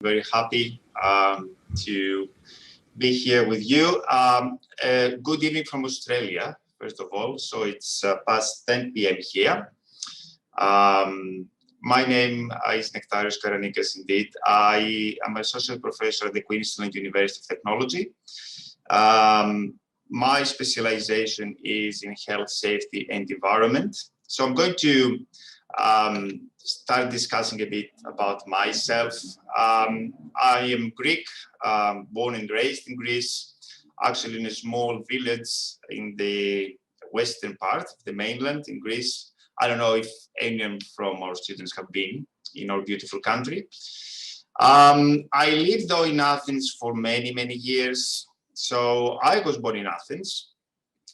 Very happy to be here with you. Good evening from Australia, first of all. So it's past 10 p.m. here. My name is Nektarios Karanikas indeed. I am an associate professor at the Queensland University of Technology. My specialization is in health, safety, and environment. So I'm going to start discussing a bit about myself. I am Greek, born and raised in Greece, actually in a small village in the western part of the mainland in Greece. I don't know if anyone from our students have been in our beautiful country. I lived though in Athens for many, many years. So I was born in Athens.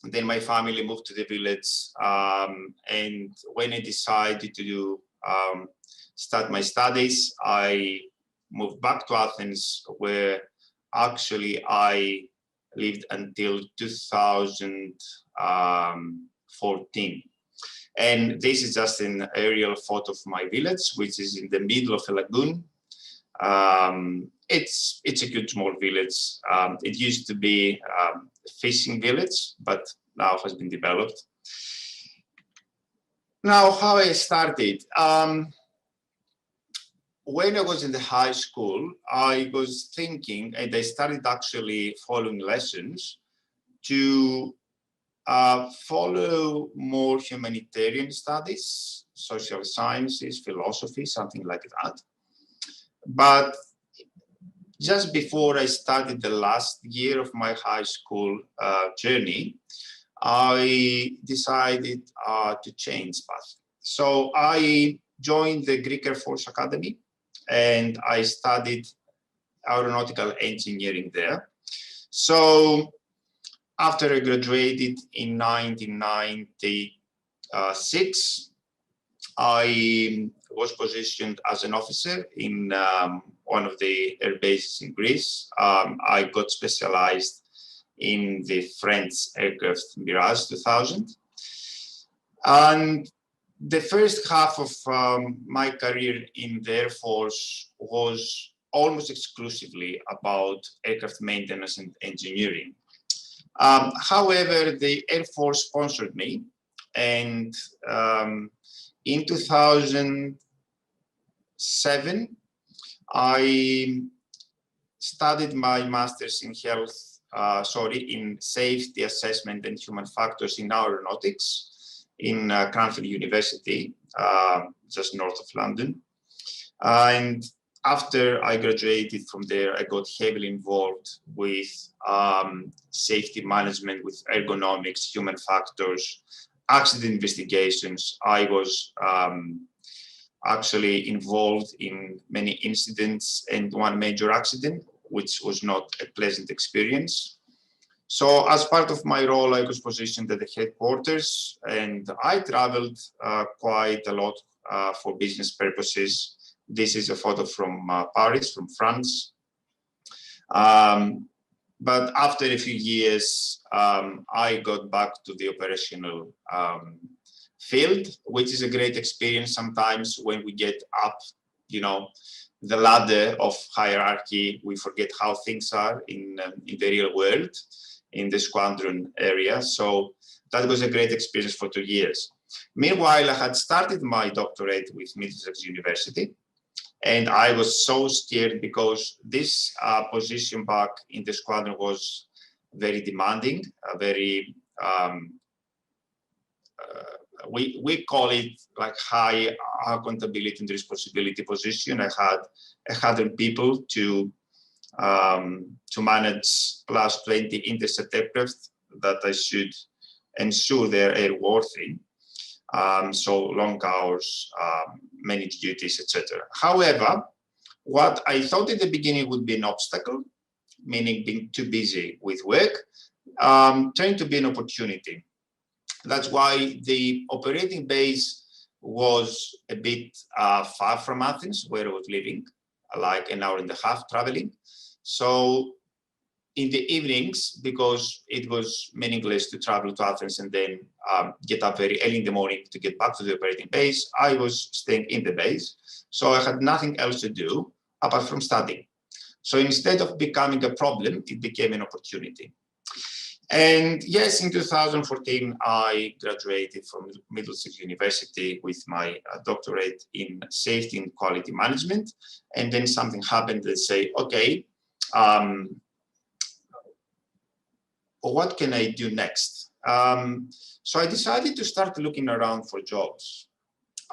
Then my family moved to the village, and when I decided to start my studies, I moved back to Athens, where actually I lived until 2014. And this is just an aerial photo of my village, which is in the middle of a lagoon. It's a good small village. It used to be a fishing village, but now has been developed. Now, how I started. When I was in the high school, I was thinking, and I started actually following lessons to follow more humanitarian studies, social sciences, philosophy, something like that. But just before I started the last year of my high school journey, I decided to change path. So I joined the Greek Air Force Academy and I studied aeronautical engineering there. So after I graduated in 1996, I was positioned as an officer in one of the air bases in Greece. I got specialized in the French aircraft Mirage 2000. And the first half of my career in the Air Force was almost exclusively about aircraft maintenance and engineering. However, the Air Force sponsored me, and in 2007, I studied my master's in in safety assessment and human factors in aeronautics in Cranfield University, just north of London. And after I graduated from there, I got heavily involved with safety management, with ergonomics, human factors, accident investigations. I was actually involved in many incidents and one major accident, which was not a pleasant experience. So as part of my role, I was positioned at the headquarters, and I traveled quite a lot for business purposes. This is a photo from Paris, from France. But after a few years, I got back to the operational field, which is a great experience sometimes when we get up, the ladder of hierarchy. We forget how things are in the real world, in the squadron area. So that was a great experience for 2 years. Meanwhile, I had started my doctorate with Middlesex University, and I was so scared because this position back in the squadron was very demanding, very we call it like high accountability and responsibility position. I had 100 people to manage plus 20 intercept aircraft that I should ensure they're airworthy. So long hours, many duties, etc. However, what I thought in the beginning would be an obstacle, meaning being too busy with work, turned to be an opportunity. That's why the operating base was a bit far from Athens, where I was living, like an hour and a half traveling. So in the evenings, because it was meaningless to travel to Athens and then get up very early in the morning to get back to the operating base, I was staying in the base. So I had nothing else to do apart from studying. So instead of becoming a problem, it became an opportunity. And yes, in 2014, I graduated from Middlesex University with my doctorate in safety and quality management. And then something happened that say, okay, what can I do next? So I decided to start looking around for jobs,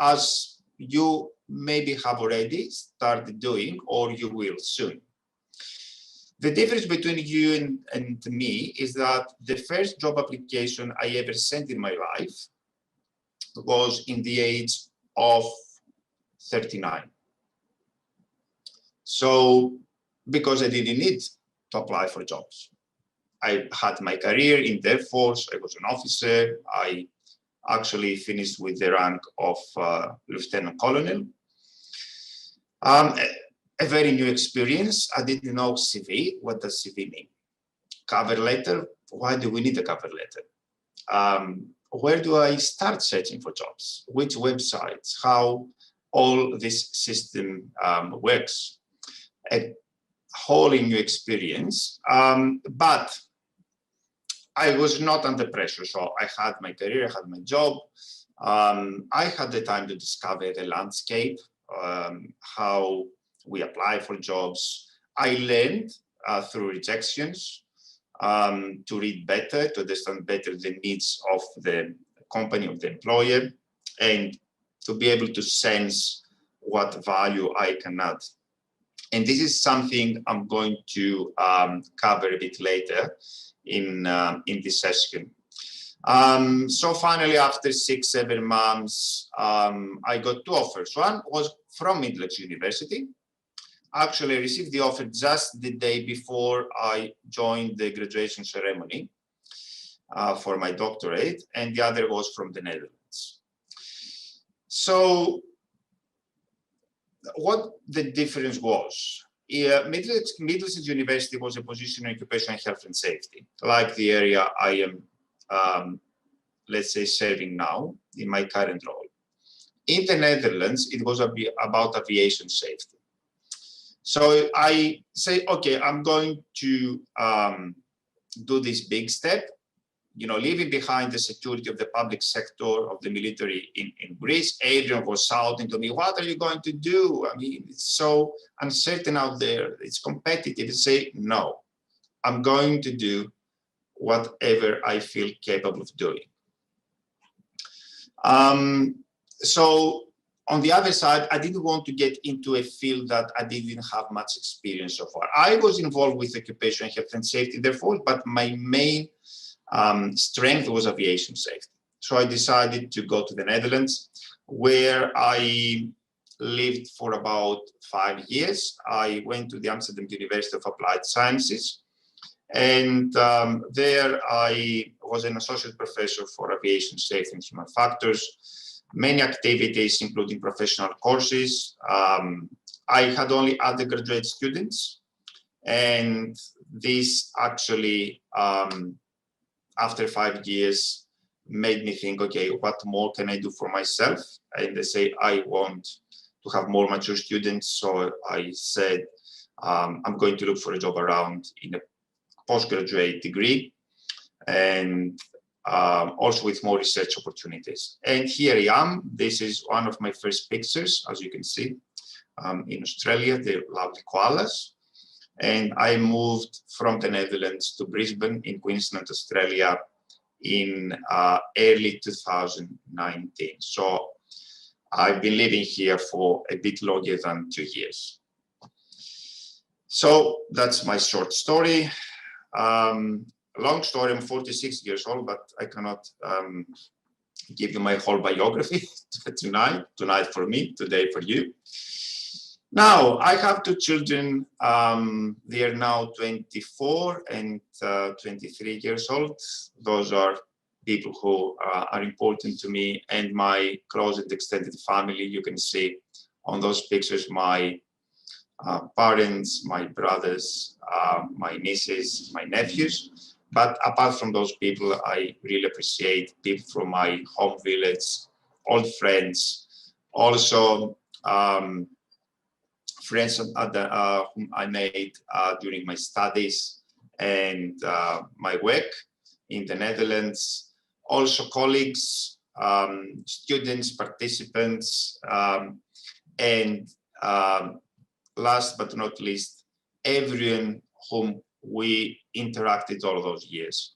as you maybe have already started doing, or you will soon. The difference between you and me is that the first job application I ever sent in my life was in the age of 39. So, because I didn't need to apply for jobs. I had my career in the Air Force, I was an officer, I actually finished with the rank of Lieutenant Colonel. A very new experience. I didn't know CV. What does CV mean? Cover letter. Why do we need a cover letter? Where do I start searching for jobs? Which websites? How all this system works? A whole new experience. But I was not under pressure. So I had my career, I had my job. I had the time to discover the landscape, how we apply for jobs. I learned through rejections to read better, to understand better the needs of the company, of the employer, and to be able to sense what value I can add. And this is something I'm going to cover a bit later in this session. So finally, after 6-7 months, I got 2 offers. One was from Middlesex University. Actually, I received the offer just the day before I joined the graduation ceremony for my doctorate, and the other was from the Netherlands. So what the difference was, Middlesex University was a position in occupational health and safety, like the area I am, let's say, serving now in my current role. In the Netherlands, it was about aviation safety. So I say, okay, I'm going to do this big step, leaving behind the security of the public sector, of the military in Greece. Adrian was shouting to me, what are you going to do? I mean, it's so uncertain out there. It's competitive. I say, no, I'm going to do whatever I feel capable of doing. So on the other side, I didn't want to get into a field that I didn't have much experience so far. I was involved with occupational health and safety, therefore, but my main strength was aviation safety. So I decided to go to the Netherlands, where I lived for about 5 years. I went to the Amsterdam University of Applied Sciences, and there I was an associate professor for aviation safety and human factors. Many activities, including professional courses. I had only undergraduate students, and this actually, after 5 years, made me think, okay, what more can I do for myself? And they say, I want to have more mature students. So I said, I'm going to look for a job around in a postgraduate degree, and also with more research opportunities. And here I am. This is one of my first pictures, as you can see, in Australia, the lovely koalas. And I moved from the Netherlands to Brisbane in Queensland, Australia in early 2019. So I've been living here for a bit longer than 2 years. So that's my short story. Long story, I'm 46 years old, but I cannot give you my whole biography tonight for me, today for you. Now, I have 2 children. They are now 24 and 23 years old. Those are people who are important to me and my close and extended family. You can see on those pictures my parents, my brothers, my nieces, my nephews. But apart from those people, I really appreciate people from my home village, old friends, also friends whom I made during my studies and my work in the Netherlands, also colleagues, students, participants, and last but not least, everyone whom we interacted all those years.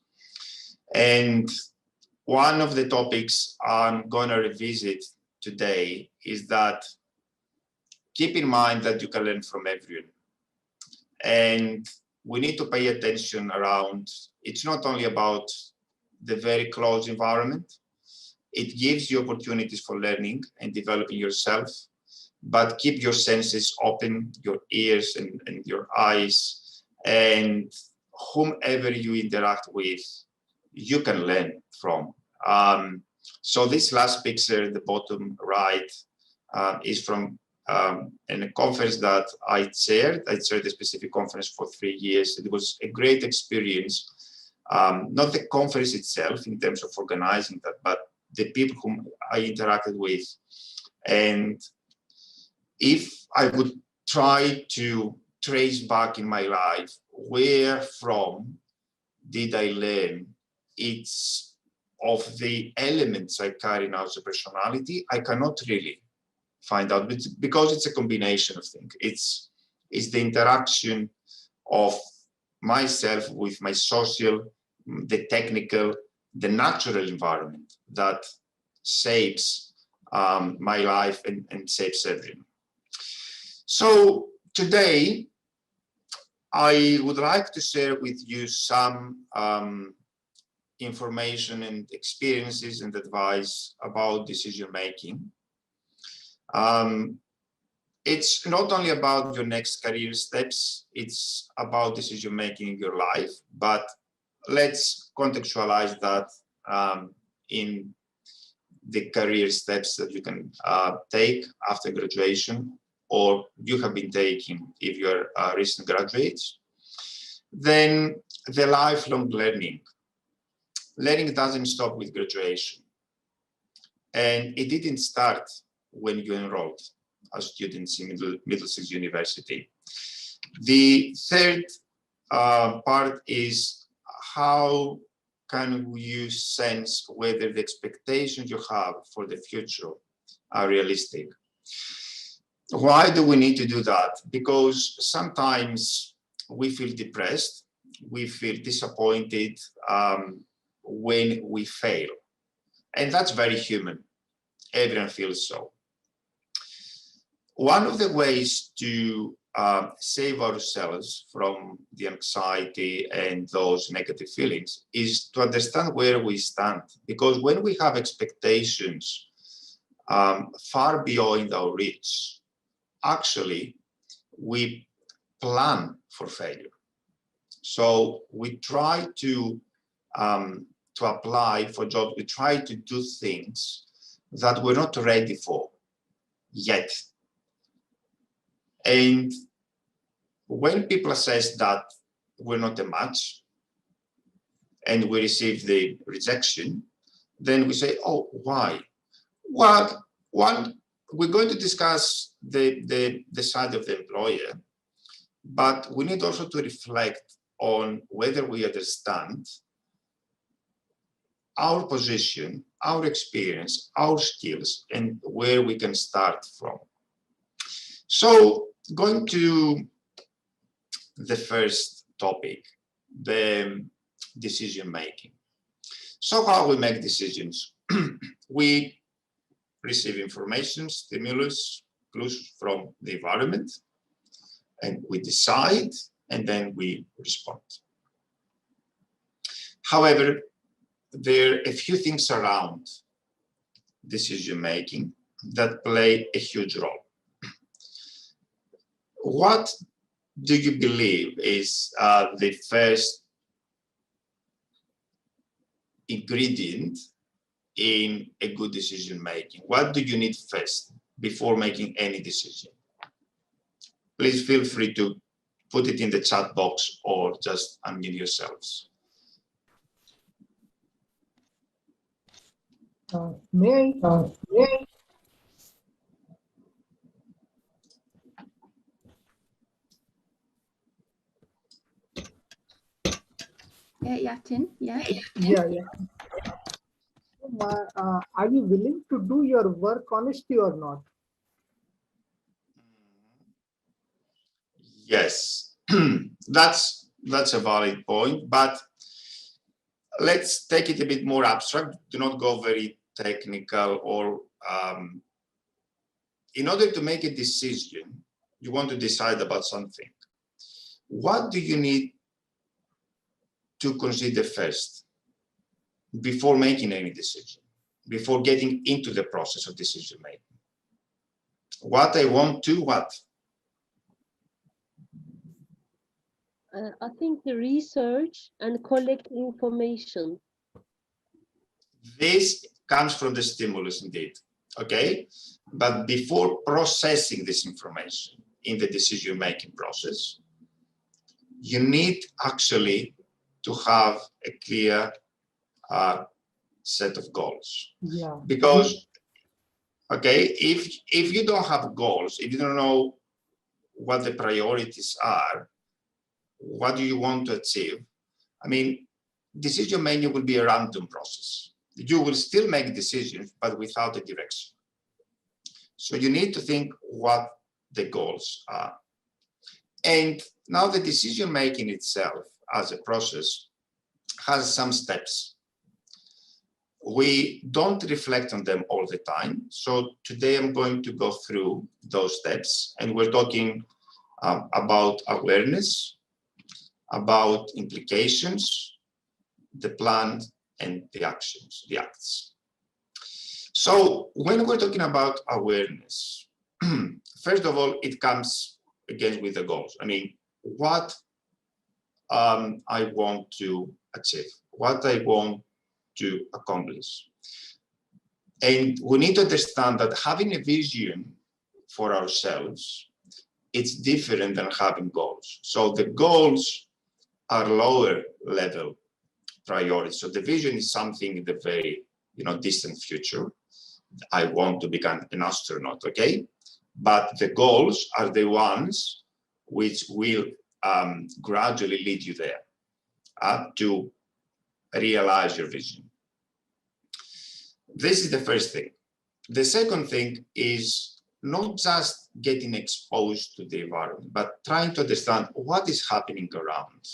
And one of the topics I'm going to revisit today is that keep in mind that you can learn from everyone. And we need to pay attention around, it's not only about the very close environment, it gives you opportunities for learning and developing yourself, but keep your senses open, your ears and your eyes, and whomever you interact with, you can learn from. So this last picture at the bottom right is from in a conference that I chaired. I chaired a specific conference for 3 years. It was a great experience, not the conference itself in terms of organizing that, but the people whom I interacted with. And if I would try to trace back in my life, where from did I learn? It's of the elements I carry now as a personality, I cannot really find out, because it's a combination of things. It's the interaction of myself with my social, the technical, the natural environment that shapes my life and shapes everything. So today, I would like to share with you some information and experiences and advice about decision making. It's not only about your next career steps, it's about decision making in your life, but let's contextualize that in the career steps that you can take after graduation, or you have been taking if you're recent graduates. Then the lifelong learning. Learning doesn't stop with graduation. And it didn't start when you enrolled as students in Middlesex University. The third part is, how can you sense whether the expectations you have for the future are realistic? Why do we need to do that? Because sometimes we feel depressed, we feel disappointed when we fail. And that's very human. Everyone feels so. One of the ways to save ourselves from the anxiety and those negative feelings is to understand where we stand. Because when we have expectations far beyond our reach, actually, we plan for failure. So we try to apply for jobs, we try to do things that we're not ready for yet. And when people assess that we're not a match and we receive the rejection, then we say, oh, why? Well, one, we're going to discuss the side of the employer, but we need also to reflect on whether we understand our position, our experience, our skills, and where we can start from. So going to the first topic, the decision making. So how we make decisions? We receive information, stimulus, clues from the environment, and we decide, and then we respond. However, there are a few things around decision making that play a huge role. What do you believe is the first ingredient in a good decision making? What do you need first before making any decision? Please feel free to put it in the chat box or just unmute yourselves. Mary. Yatin, yeah. Yeah, yeah. Are you willing to do your work honestly or not? Yes, that's a valid point, but let's take it a bit more abstract. Do not go very technical. Or in order to make a decision, you want to decide about something. What do you need to consider first before making any decision, before getting into the process of decision making? What I want to, what? I think the research and collect information. This comes from the stimulus indeed, okay? But before processing this information in the decision-making process, you need actually to have a clear set of goals. Yeah. Because, okay, if you don't have goals, if you don't know what the priorities are, what do you want to achieve? I mean, decision making will be a random process. You will still make decisions, but without a direction. So you need to think what the goals are. And now the decision making itself as a process has some steps. We don't reflect on them all the time. So today I'm going to go through those steps, and we're talking about awareness, about implications, the plan, and the actions, the acts. So when we're talking about awareness, first of all, it comes again with the goals. I mean, what I want to achieve, what I want to accomplish. And we need to understand that having a vision for ourselves, it's different than having goals. So the goals are lower level priorities. So the vision is something in the very distant future. I want to become an astronaut, okay? But the goals are the ones which will gradually lead you there to realize your vision. This is the first thing. The second thing is not just getting exposed to the environment, but trying to understand what is happening around.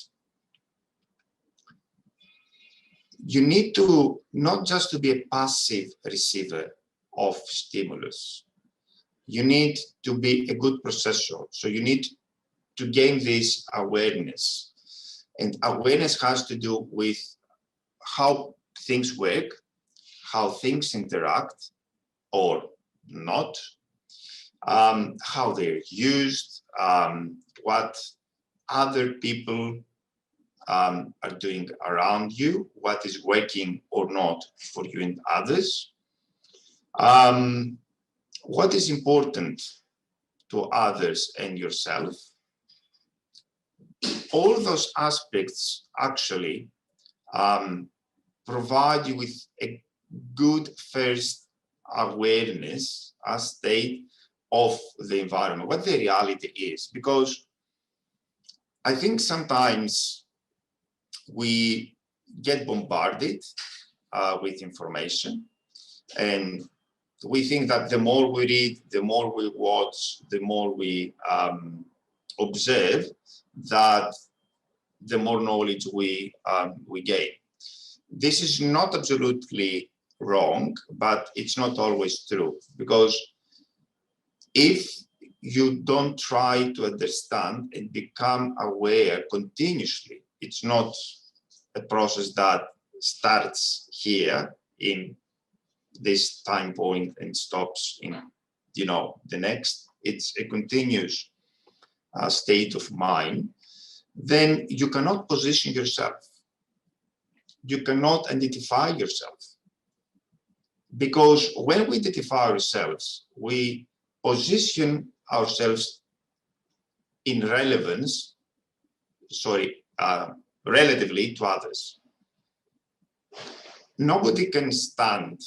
You need to not just to be a passive receiver of stimulus. You need to be a good processor. So you need to gain this awareness. And awareness has to do with how things work, how things interact or not, how they're used, what other people are doing around you, what is working or not for you and others, what is important to others and yourself. All those aspects actually provide you with a good first awareness, a state of the environment, what the reality is. Because I think sometimes we get bombarded with information, and we think that the more we read, the more we watch, the more we observe, that the more knowledge we gain. This is not absolutely wrong, but it's not always true, because if you don't try to understand and become aware continuously, it's not a process that starts here in this time point and stops in the next. It's a continuous state of mind. Then you cannot position yourself. You cannot identify yourself. Because when we identify ourselves, we position ourselves in relevance, relatively to others. Nobody can stand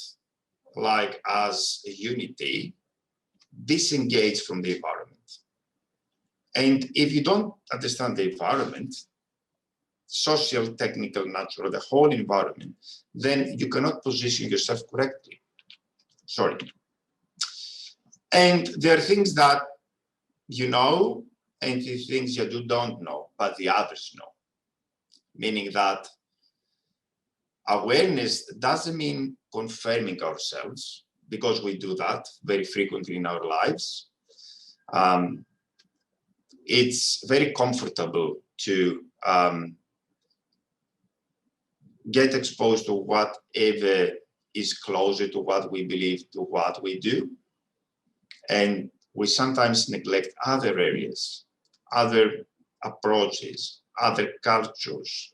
like as a unity, disengaged from the environment. And if you don't understand the environment, social, technical, natural, the whole environment, then you cannot position yourself correctly. Sorry. And there are things that you know and things you don't know, but the others know. Meaning that awareness doesn't mean confirming ourselves, because we do that very frequently in our lives. It's very comfortable to get exposed to whatever is closer to what we believe, to what we do. And we sometimes neglect other areas, other approaches, other cultures,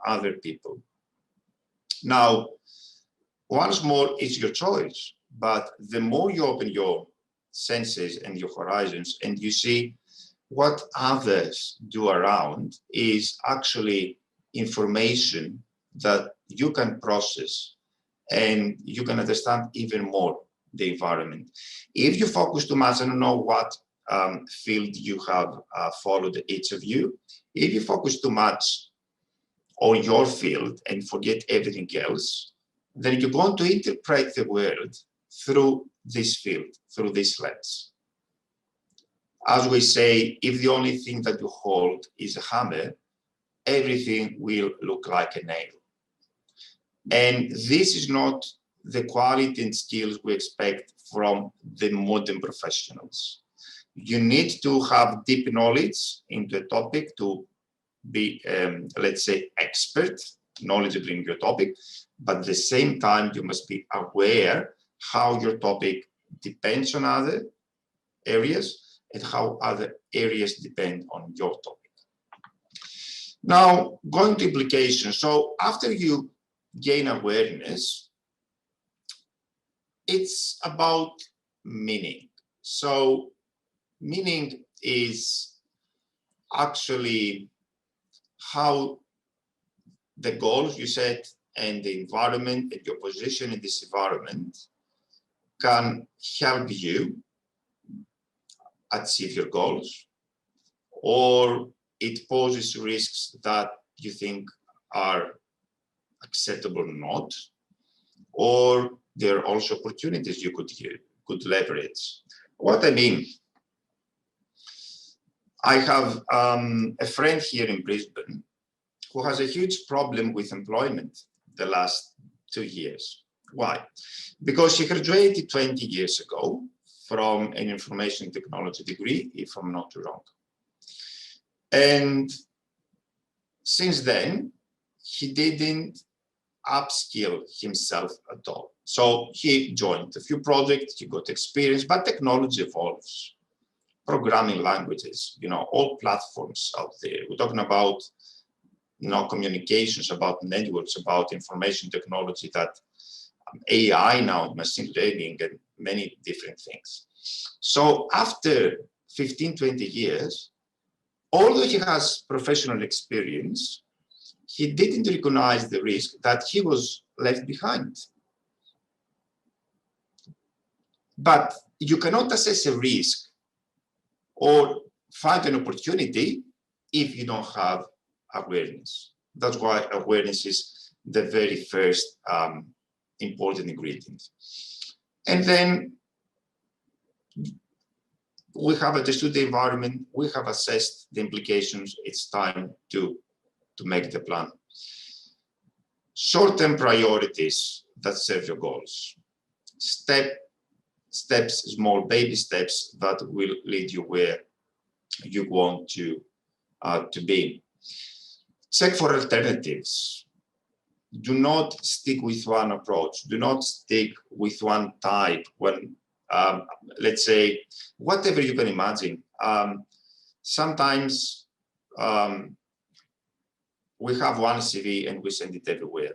other people. Now, once more, it's your choice, but the more you open your senses and your horizons and you see what others do around, is actually information that you can process and you can understand even more the environment. If you focus too much, I don't know what field you have followed, each of you. If you focus too much on your field and forget everything else, then you're going to interpret the world through this field, through this lens. As we say, if the only thing that you hold is a hammer, everything will look like a nail. And this is not the quality and skills we expect from the modern professionals. You need to have deep knowledge into a topic to be, let's say, expert, knowledgeable in your topic, but at the same time, you must be aware how your topic depends on other areas and how other areas depend on your topic. Now, going to implications. So after you gain awareness, it's about meaning. So meaning is actually how the goals you set and the environment and your position in this environment can help you achieve your goals, or it poses risks that you think are acceptable or not, or there are also opportunities you could leverage. What I mean, I have a friend here in Brisbane who has a huge problem with employment the last 2 years. Why? Because she graduated 20 years ago from an information technology degree, if I'm not wrong. And since then, he didn't upskill himself at all. So he joined a few projects, he got experience, but technology evolves. Programming languages, all platforms out there. We're talking about, communications, about networks, about information technology, that AI now, machine learning, and many different things. So after 15, 20 years, although he has professional experience, he didn't recognize the risk that he was left behind. But you cannot assess a risk or find an opportunity if you don't have awareness. That's why awareness is the very first important ingredient. And then we have understood the environment, we have assessed the implications, it's time to make the plan. Short-term priorities that serve your goals. Steps, small baby steps that will lead you where you want to be. Check for alternatives. Do not stick with one approach. Do not stick with one type. When, let's say, whatever you can imagine. Sometimes we have one CV and we send it everywhere.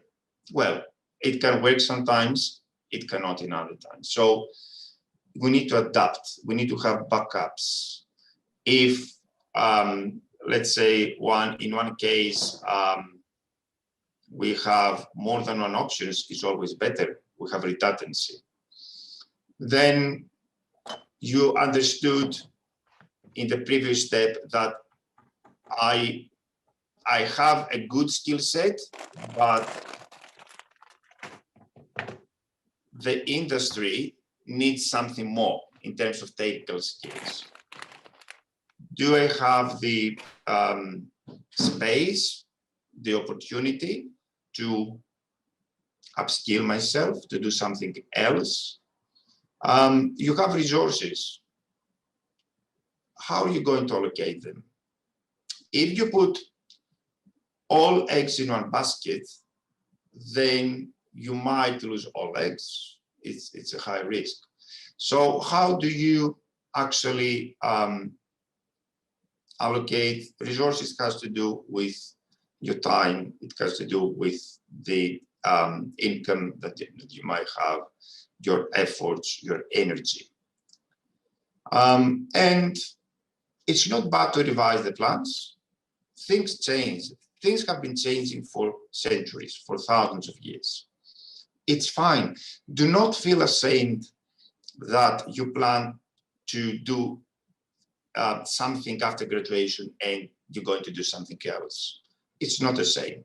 Well, it can work sometimes, it cannot in other times. So we need to adapt. We need to have backups. If, let's say, in one case, we have more than one options, it's always better. We have redundancy. Then you understood in the previous step that I I have a good skill set, but the industry needs something more in terms of technical skills. Do I have the space, the opportunity to upskill myself, to do something else? You have resources. How are you going to allocate them? If you put all eggs in one basket, then you might lose all eggs. It's a high risk. So how do you actually allocate resources? Has to do with your time. It has to do with the income that you might have, your efforts, your energy. And it's not bad to revise the plans. Things change. Things have been changing for centuries, for thousands of years. It's fine. Do not feel ashamed that you plan to do something after graduation and you're going to do something else. It's not the same.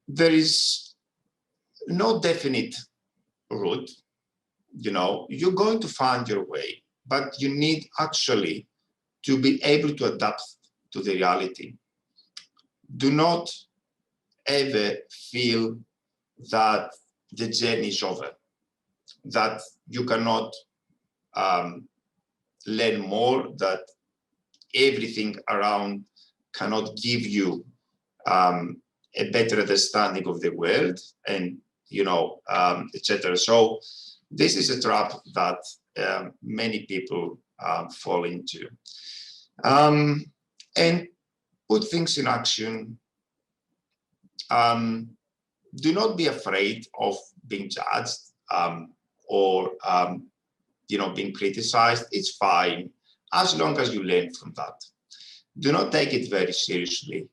There is no definite route. You know, you're going to find your way, but you need actually to be able to adapt to the reality. Do not ever feel that the journey is over, that you cannot learn more, that everything around cannot give you a better understanding of the world, and etc. So this is a trap that many people fall into. And put things in action. Do not be afraid of being judged or being criticized. It's fine as long as you learn from that. Do not take it very seriously.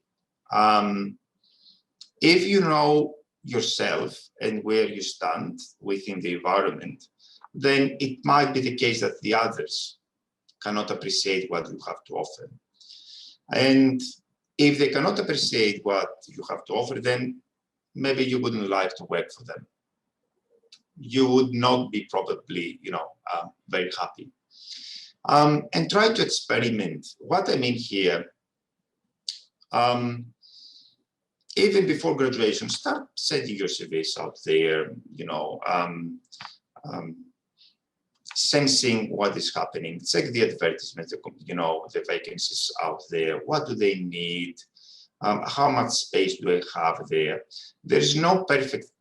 If you know yourself and where you stand within the environment, then it might be the case that the others cannot appreciate what you have to offer. And if they cannot appreciate what you have to offer, then maybe you wouldn't like to work for them. You would not be probably, very happy. And try to experiment. What I mean here, even before graduation, start sending your CVs out there, sensing what is happening. Check the advertisements, the vacancies out there. What do they need? How much space do I have there? There's no perfect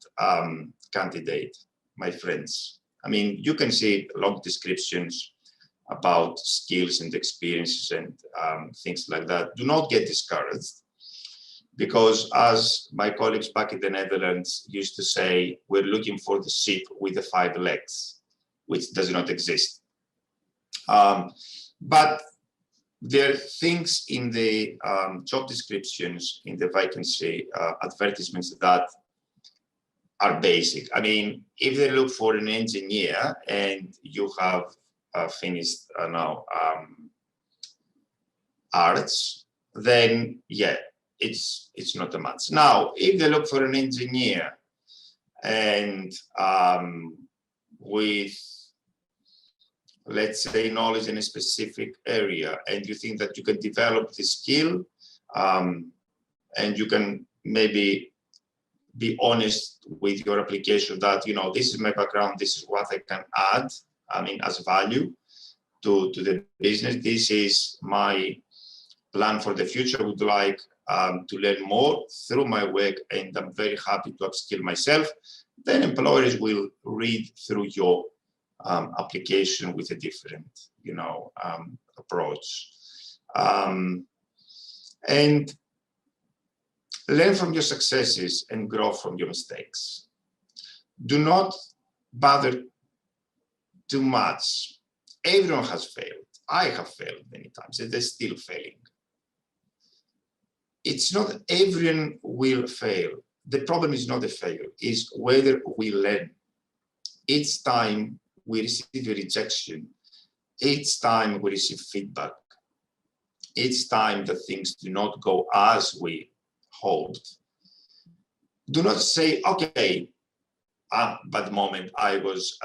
candidate, my friends. I mean, you can see long descriptions about skills and experiences and things like that. Do not get discouraged, because as my colleagues back in the Netherlands used to say, we're looking for the sheep with the 5 legs, which does not exist. But there are things in the job descriptions, in the vacancy advertisements that are basic. I mean, if they look for an engineer and you have finished now arts, then yeah, it's not a match. Now, if they look for an engineer and with, let's say, knowledge in a specific area, and you think that you can develop the skill, and you can maybe be honest with your application that, this is my background, this is what I can add, as value to the business. This is my plan for the future. I would like to learn more through my work, and I'm very happy to upskill myself. Then employers will read through your application with a different, approach. And learn from your successes and grow from your mistakes. Do not bother too much. Everyone has failed. I have failed many times, and they're still failing. It's not everyone will fail. The problem is not the failure, is whether we learn. Each time we receive a rejection, each time we receive feedback, each time that things do not go as we hoped, do not say, okay, bad moment, I was,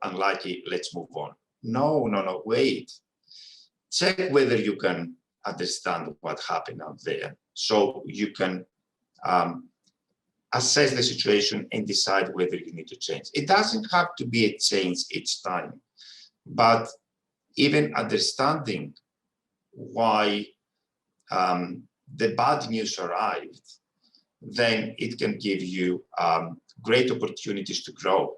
unlucky, let's move on. No, wait. Check whether you can understand what happened out there so you can assess the situation and decide whether you need to change. It doesn't have to be a change each time, but even understanding why the bad news arrived, then it can give you great opportunities to grow.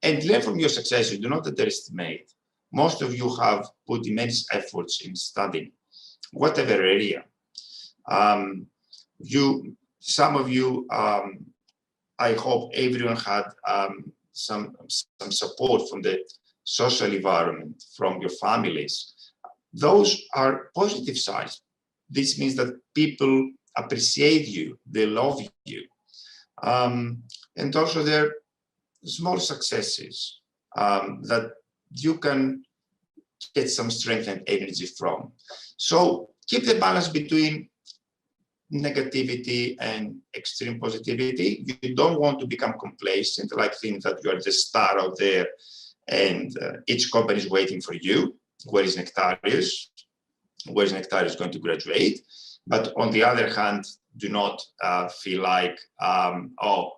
And learn from your successes. Do not underestimate. Most of you have put immense efforts in studying, whatever area. Some of you, I hope everyone had some support from the social environment, from your families. Those are positive sides. This means that people appreciate you, they love you. And also there are small successes that you can get some strength and energy from. So keep the balance between negativity and extreme positivity. You don't want to become complacent, like think that you are the star out there and each company is waiting for you. Where is Nectarius? Where is Nectarius going to graduate? But on the other hand, do not feel like, oh,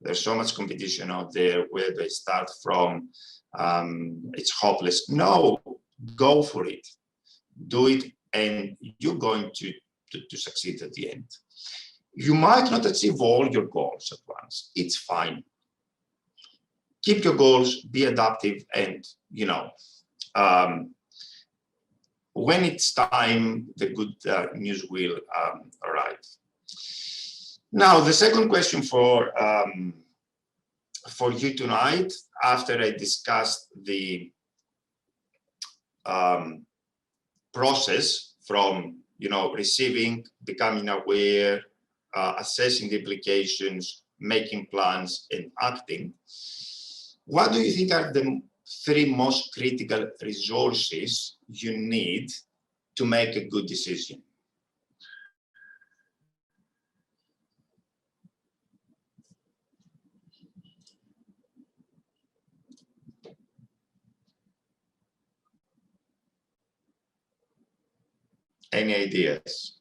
there's so much competition out there, where they start from, it's hopeless. No, go for it. Do it, and you're going to succeed at the end. You might not achieve all your goals at once. It's fine. Keep your goals, be adaptive, and, when it's time, the good news will arrive. Now, the second question for you tonight, after I discussed the process from receiving, becoming aware, assessing the implications, making plans, and acting, what do you think are the 3 most critical resources you need to make a good decision? Any ideas?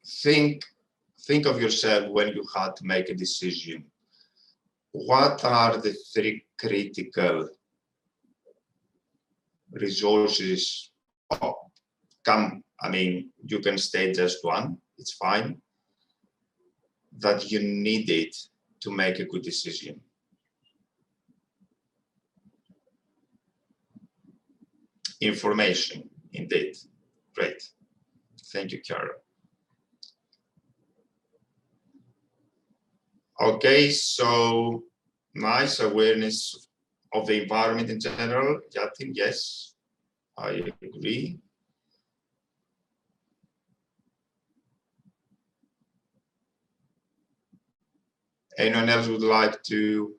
Think of yourself when you had to make a decision. What are the 3 critical resources? You can state just one, it's fine, that you needed to make a good decision. Information, indeed. Great. Thank you, Kara. Okay, so nice awareness of the environment in general. Yatin, yes, I agree. Anyone else would like to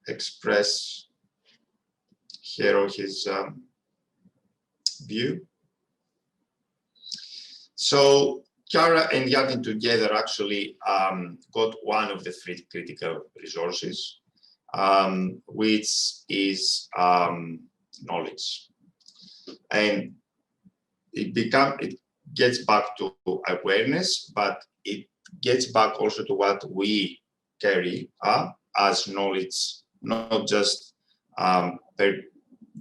express her or his view? So Chiara and Yatin together actually got one of the 3 critical resources, which is knowledge. And it gets back to awareness, but it gets back also to what we carry as knowledge, not just per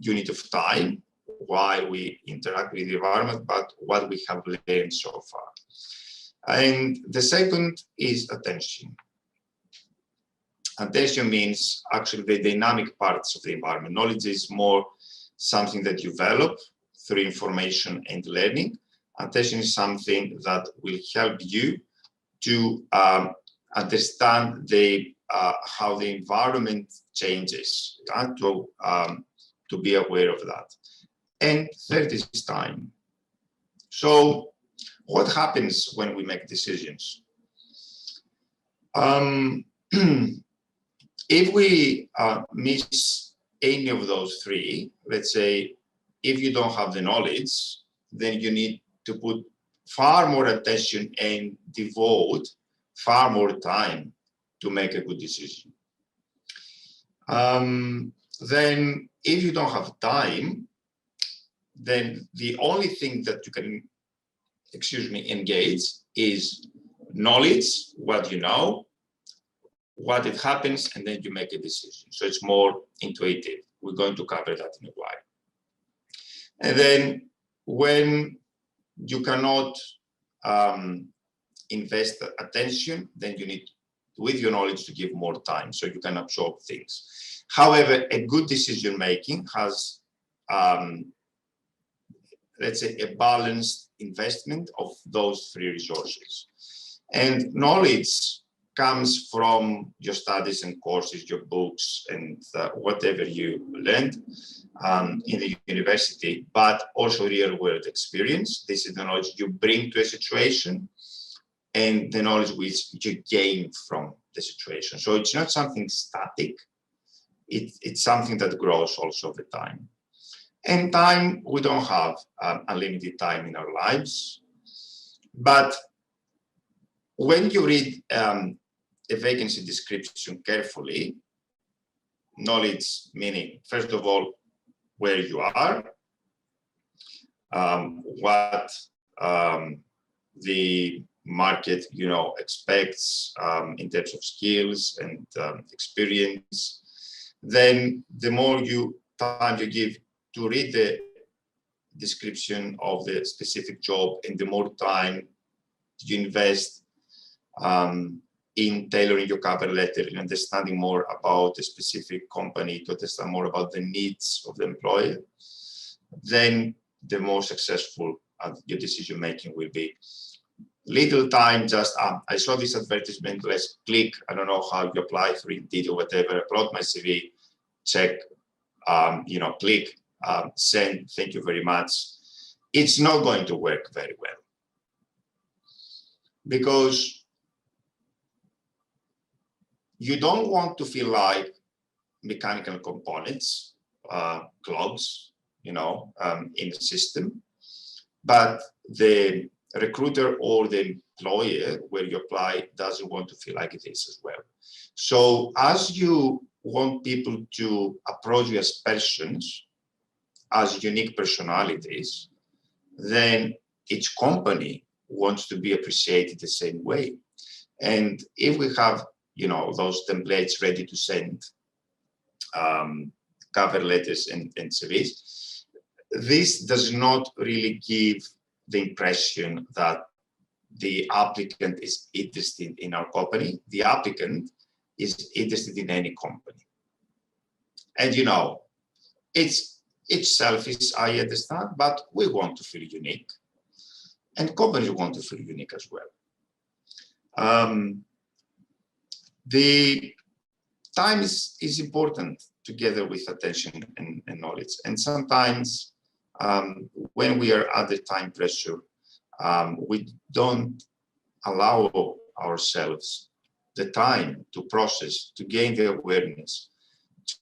unit of time while we interact with the environment, but what we have learned so far. And the second is attention. Attention means actually the dynamic parts of the environment. Knowledge is more something that you develop through information and learning. Attention is something that will help you to understand how the environment changes, and to be aware of that. And third is time. So what happens when we make decisions? If we miss any of those three, let's say, if you don't have the knowledge, then you need to put far more attention and devote far more time to make a good decision. Then if you don't have time, then the only thing that you can, engage is knowledge, what you know, what it happens, and then you make a decision. So it's more intuitive. We're going to cover that in a while. And then when you cannot invest attention, then you need, with your knowledge, to give more time so you can absorb things. However, a good decision making has, let's say, a balanced investment of those three resources. And knowledge comes from your studies and courses, your books, and whatever you learned in the university, but also real world experience. This is the knowledge you bring to a situation and the knowledge which you gain from the situation. So it's not something static. It's something that grows also over time. And time, we don't have unlimited time in our lives. But when you read a vacancy description carefully, knowledge meaning, first of all, where you are, what the market, expects in terms of skills and experience, then the more time you give to read the description of the specific job, and the more time you invest in tailoring your cover letter, in understanding more about a specific company, to understand more about the needs of the employer, then the more successful your decision making will be. Little time, just I saw this advertisement, let's click, I don't know how you apply for Indeed or whatever, upload my CV, check, click, send, thank you very much. It's not going to work very well, because you don't want to feel like mechanical components, clogs, in the system, but the recruiter or the employer where you apply doesn't want to feel like it is as well. So as you want people to approach you as persons, as unique personalities, then each company wants to be appreciated the same way. And if we have, those templates ready to send, cover letters and CVs, this does not really give the impression that the applicant is interested in our company. The applicant is interested in any company. And it's selfish, I understand, but we want to feel unique. And companies want to feel unique as well. The time is important together with attention and knowledge. And sometimes when we are under time pressure, we don't allow ourselves the time to process, to gain the awareness,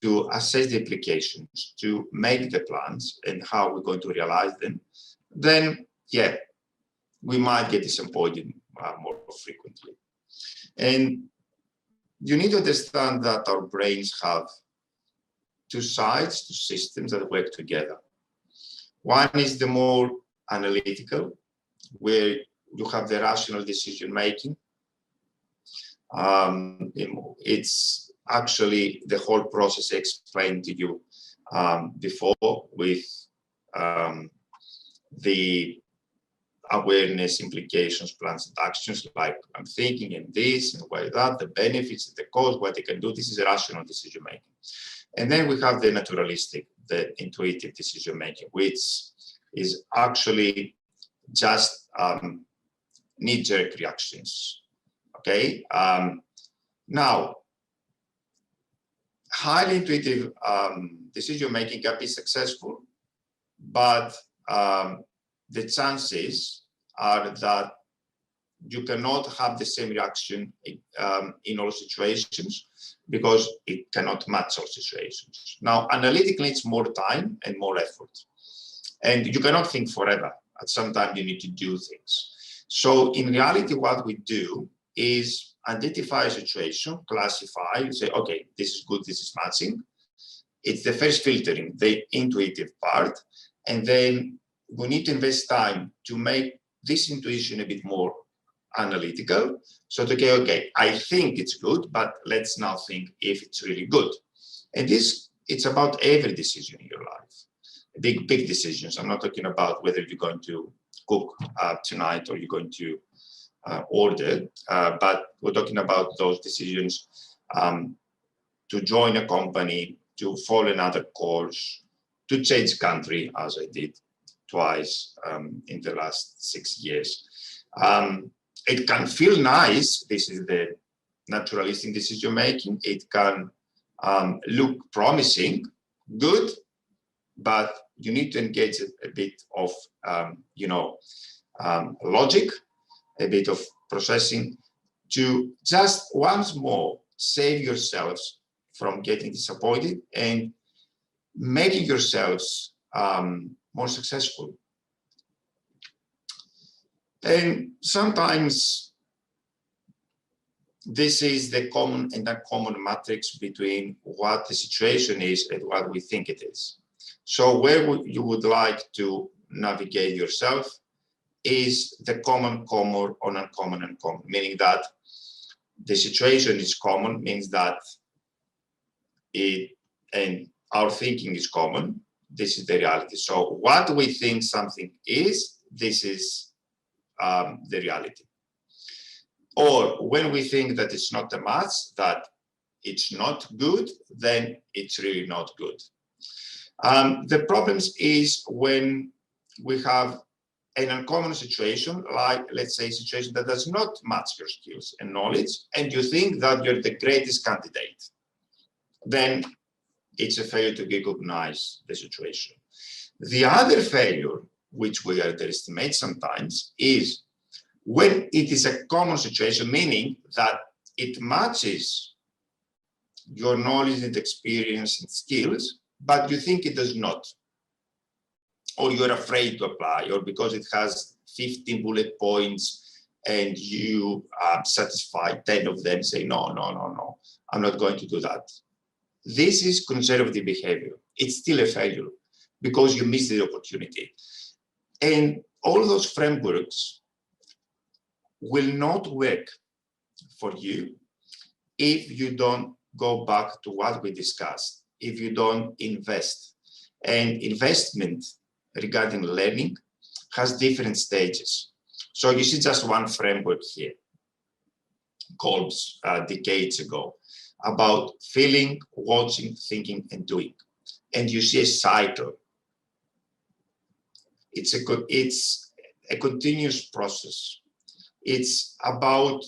to assess the implications, to make the plans and how we're going to realize them. Then, we might get disappointed more frequently. And you need to understand that our brains have two sides, two systems that work together. One is the more analytical, where you have the rational decision making. It's actually the whole process I explained to you before, with the awareness, implications, plans, and actions, like I'm thinking and this and why that, the benefits, the cost, what they can do. This is a rational decision making. And then we have the naturalistic, the intuitive decision making, which is actually just knee-jerk reactions. Okay. Now, highly intuitive decision making can be successful, but the chances are that you cannot have the same reaction in all situations, because it cannot match all situations. Now, analytically, it's more time and more effort. And you cannot think forever. At some time, you need to do things. So in reality, what we do is identify a situation, classify, say, okay, this is good, this is matching. It's the first filtering, the intuitive part. And then we need to invest time to make this intuition a bit more analytical. So to say, okay, I think it's good, but let's now think if it's really good. And this, it's about every decision in your life. Big decisions. I'm not talking about whether you're going to cook tonight or you're going to order, but we're talking about those decisions to join a company, to follow another course, to change country, as I did twice in the last 6 years. It can feel nice. This is the naturalistic decision making. It can look promising, good, but you need to engage a bit of, logic, a bit of processing to just once more save yourselves from getting disappointed and making yourselves more successful. And sometimes this is the common and uncommon matrix between what the situation is and what we think it is. So where you would like to navigate yourself is the common, or uncommon, uncommon, meaning that the situation is common, means that and our thinking is common. This is the reality. So what we think something is, this is the reality. Or when we think that it's not a match, that it's not good, then it's really not good. The problems is when we have an uncommon situation, like let's say a situation that does not match your skills and knowledge, and you think that you're the greatest candidate, then it's a failure to recognize the situation. The other failure, which we underestimate sometimes, is when it is a common situation, meaning that it matches your knowledge and experience and skills, but you think it does not, or you're afraid to apply, or because it has 15 bullet points and you satisfy 10 of them, say, no, I'm not going to do that. This is conservative behavior. It's still a failure because you missed the opportunity. And all those frameworks will not work for you if you don't go back to what we discussed, if you don't invest. And investment regarding learning has different stages. So you see just one framework here, called decades ago, about feeling, watching, thinking, and doing. And you see a cycle. It's a continuous process. It's about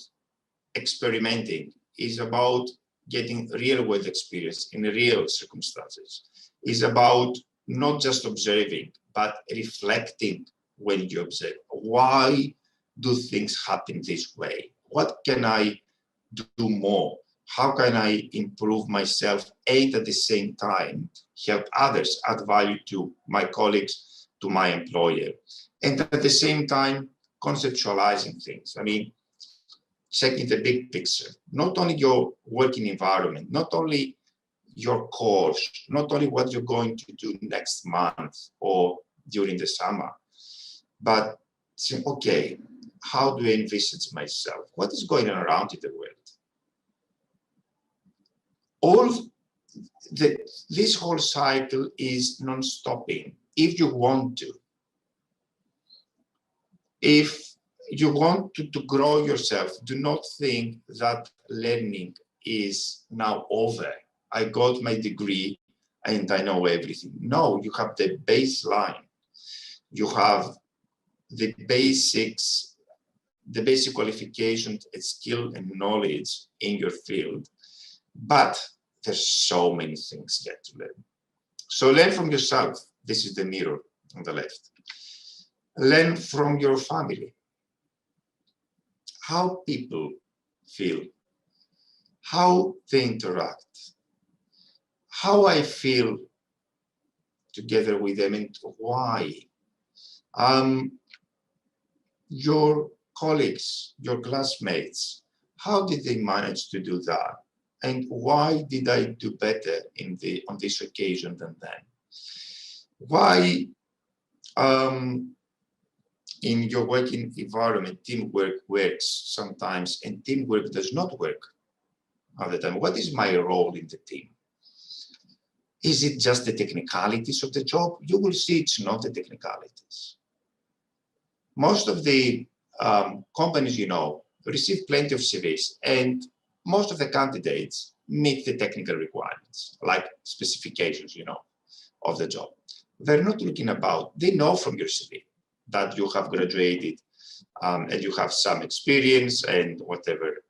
experimenting. It's about getting real world experience in real circumstances. It's about not just observing, but reflecting when you observe. Why do things happen this way? What can I do more? How can I improve myself and at the same time help others, add value to my colleagues, to my employer, and at the same time conceptualizing things. I mean, checking the big picture, not only your working environment, not only your course, not only what you're going to do next month or during the summer, but saying, okay, how do I envisage myself? What is going on around in the world? This whole cycle is non-stopping if you want to. If you want to grow yourself, do not think that learning is now over. I got my degree and I know everything. No, you have the baseline. You have the basics, the basic qualifications, skill and knowledge in your field. But there's so many things yet to learn. So learn from yourself. This is the mirror on the left. Learn from your family. How people feel. how they interact, how I feel together with them, and why. Your colleagues, your classmates, how did they manage to do that? And why did I do better on this occasion than them? Why in your working environment, teamwork works sometimes and teamwork does not work all the time? What is my role in the team? Is it just the technicalities of the job? You will see it's not the technicalities. Most of the companies, you know, receive plenty of CVs, and most of the candidates meet the technical requirements, like specifications, you know, of the job. They're not looking about, they know from your CV that you have graduated and you have some experience and whatever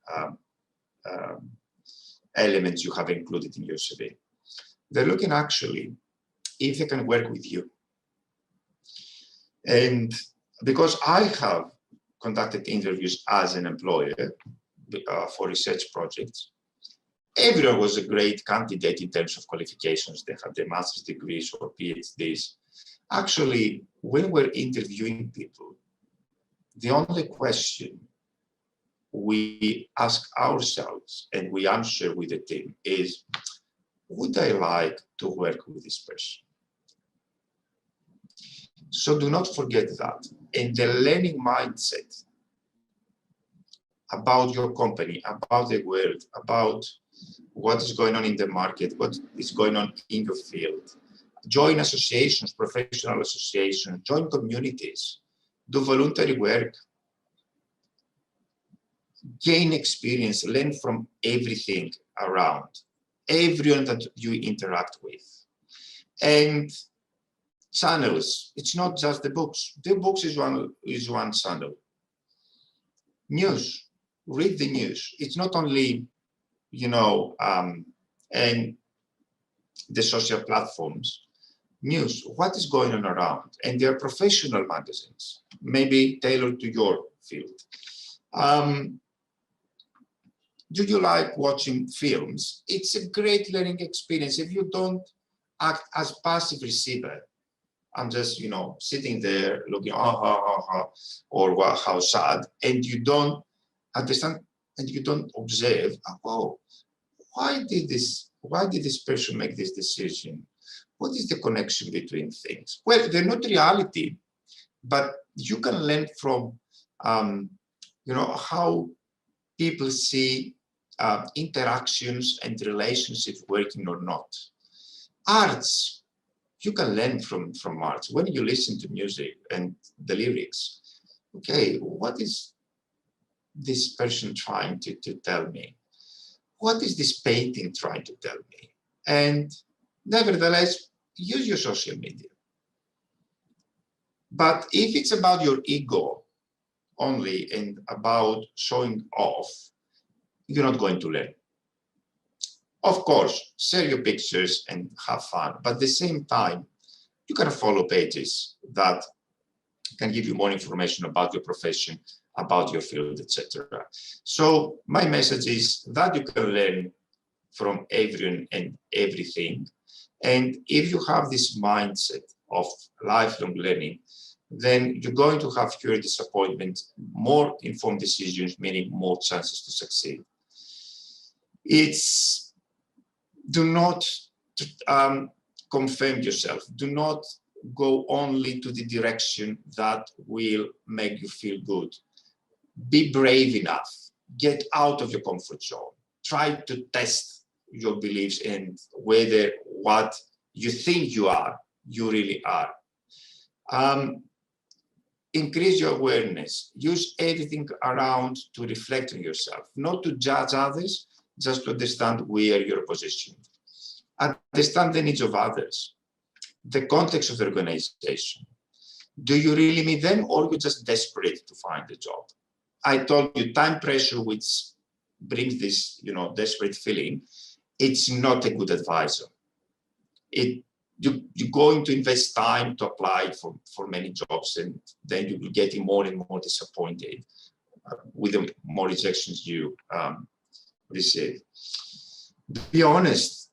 elements you have included in your CV. They're looking actually if they can work with you. And because I have conducted interviews as an employer for research projects, everyone was a great candidate in terms of qualifications. They have their master's degrees or PhDs. Actually, when we're interviewing people, the only question we ask ourselves and we answer with the team is, would I like to work with this person? So do not forget that. And the learning mindset about your company, about the world, about what is going on in the market, what is going on in your field. Join associations, professional associations, join communities, do voluntary work, gain experience, learn from everything around, everyone that you interact with. And channels, it's not just the books. The books is one channel. News, read the news. It's not only, you know, and the social platforms. News, what is going on around? And there are professional magazines, maybe tailored to your field. Do you like watching films? It's a great learning experience. If you don't act as passive receiver, I'm just, you know, sitting there looking, or wow, how sad, and you don't understand and you don't observe, oh, why did this person make this decision? What is the connection between things? Well, they're not reality, but you can learn from, you know, how people see interactions and relationships working or not. Arts, you can learn from arts. When you listen to music and the lyrics, okay, what is this person trying to tell me? What is this painting trying to tell me? And nevertheless, use your social media. But if it's about your ego only and about showing off, you're not going to learn. Of course, share your pictures and have fun, but at the same time, you can follow pages that can give you more information about your profession, about your field, etc. So my message is that you can learn from everyone and everything. And if you have this mindset of lifelong learning, then you're going to have fewer disappointments, more informed decisions, meaning more chances to succeed. Do not confirm yourself. Do not go only to the direction that will make you feel good. Be brave enough. Get out of your comfort zone. Try to test your beliefs and whether what you think you are, you really are. Increase your awareness. Use everything around to reflect on yourself, not to judge others, just to understand where you're positioned. Understand the needs of others, the context of the organization. Do you really need them, or you're just desperate to find a job? I told you, time pressure, which brings this, you know, desperate feeling, it's not a good advisor. You're going to invest time to apply for many jobs, and then you will getting more and more disappointed with the more rejections you Be honest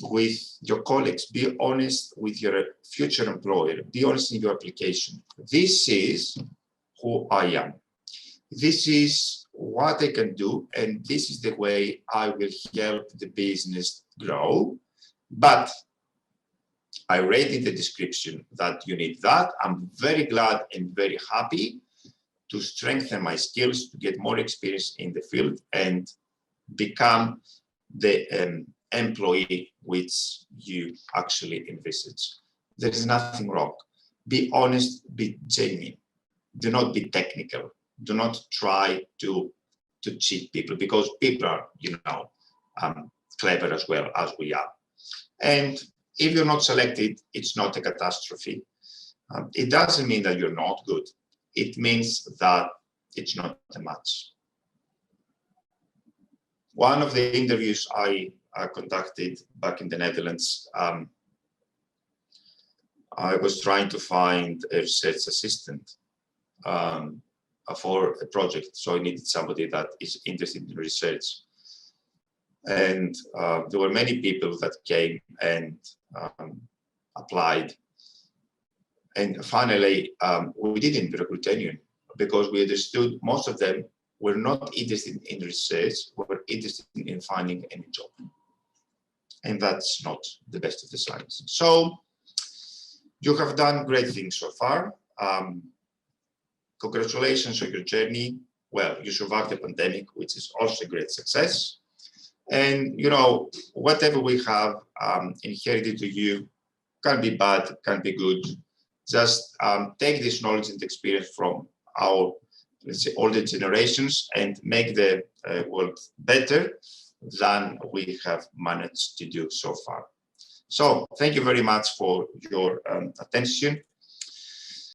with your colleagues, be honest with your future employer, be honest in your application. This is who I am. This is what I can do, and this is the way I will help the business grow. But I read in the description that you need that. I'm very glad and very happy to strengthen my skills, to get more experience in the field and become the employee which you actually envisage. There is nothing wrong. Be honest, be genuine. Do not be technical. Do not try to cheat people, because people are, clever as well as we are. And if you're not selected, it's not a catastrophe. It doesn't mean that you're not good. It means that it's not a match. One of the interviews I conducted back in the Netherlands, I was trying to find a research assistant for a project. So I needed somebody that is interested in research. And there were many people that came and applied. And finally, we didn't recruit anyone because we understood most of them were not interested in research, were interested in finding any job. And that's not the best of the signs. So you have done great things so far. Congratulations on your journey. Well, you survived the pandemic, which is also a great success. And, whatever we have inherited to you, can be bad, can be good. Just take this knowledge and experience from our, let's say, older generations and make the world better than we have managed to do so far. So thank you very much for your attention.